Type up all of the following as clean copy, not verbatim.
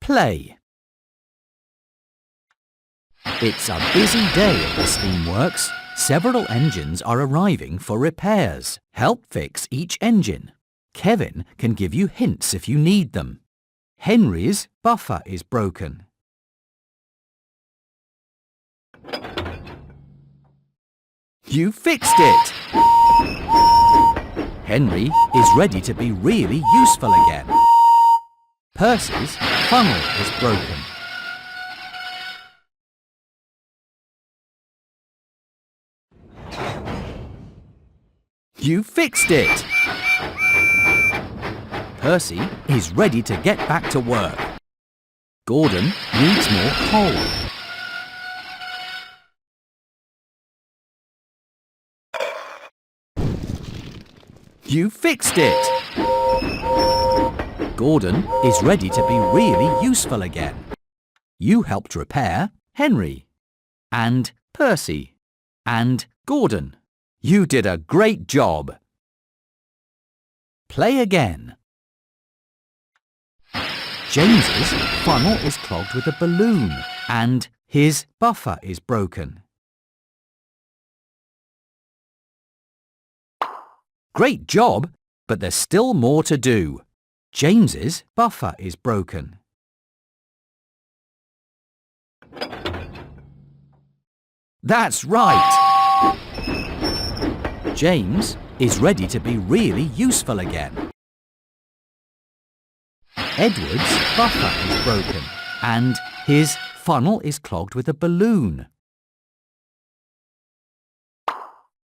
Play. It's a busy day at the Steamworks. Several engines are arriving for repairs. Help fix each engine. Kevin can give you hints if you need them. Henry's buffer is broken. You fixed it! Henry is ready to be really useful again. Percy's funnel is broken. You fixed it! Percy is ready to get back to work. Gordon needs more coal. You fixed it! Gordon is ready to be really useful again. You helped repair Henry and Percy and Gordon. You did a great job. Play again. James's funnel is clogged with a balloon and his buffer is broken. Great job, but there's still more to do. James's buffer is broken. That's right! James is ready to be really useful again. Edward's buffer is broken and his funnel is clogged with a balloon.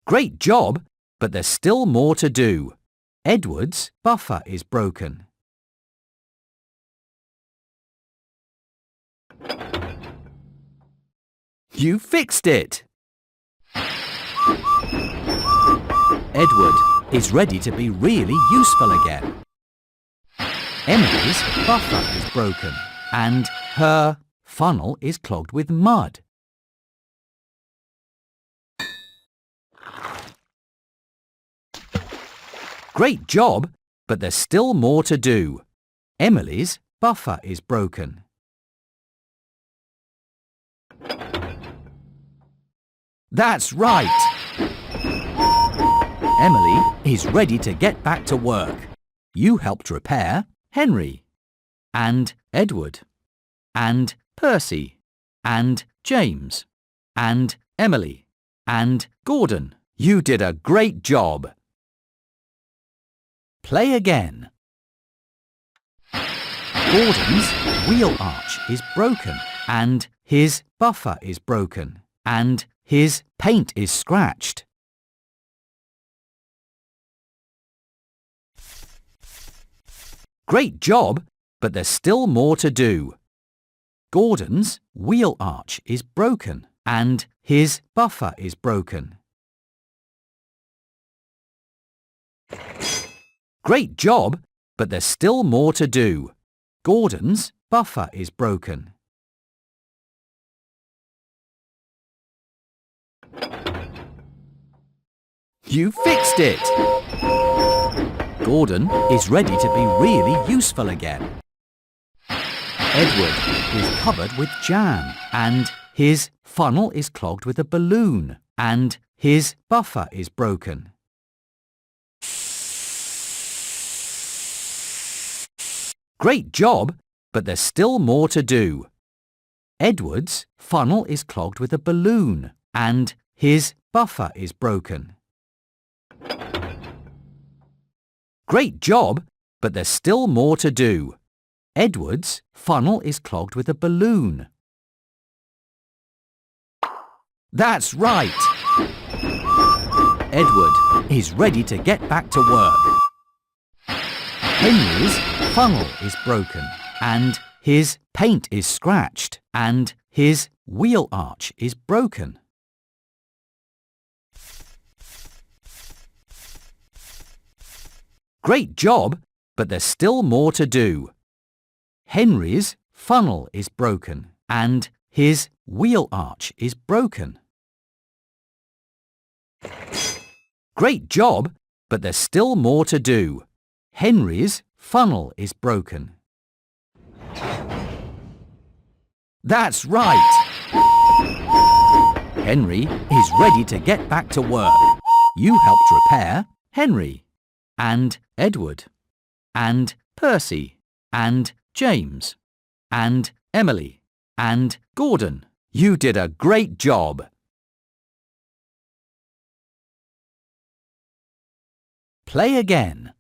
Great job, but there's still more to do. Edward's buffer is broken. You fixed it! Edward is ready to be really useful again. Emily's buffer is broken and her funnel is clogged with mud. Great job, but there's still more to do. Emily's buffer is broken. That's right! Emily is ready to get back to work. You helped repair Henry and Edward and Percy and James and Emily and Gordon. You did a great job. Play again. Gordon's wheel arch is broken and his buffer is broken and his paint is scratched. Great job, but there's still more to do. Gordon's wheel arch is broken and his buffer is broken. Great job, but there's still more to do. Gordon's buffer is broken. You fixed it! Gordon is ready to be really useful again. Edward is covered with jam and his funnel is clogged with a balloon and his buffer is broken. Great job, but there's still more to do. Edward's funnel is clogged with a balloon and his buffer is broken. Great job, but there's still more to do. Edward's funnel is clogged with a balloon. That's right! Edward is ready to get back to work. Henry's funnel is broken and his paint is scratched and his wheel arch is broken. Great job, but there's still more to do. Henry's funnel is broken and his wheel arch is broken. Great job, but there's still more to do. Henry's funnel is broken. That's right! Henry is ready to get back to work. You helped repair Henry and Edward and Percy and James and Emily and Gordon. You did a great job. Play again.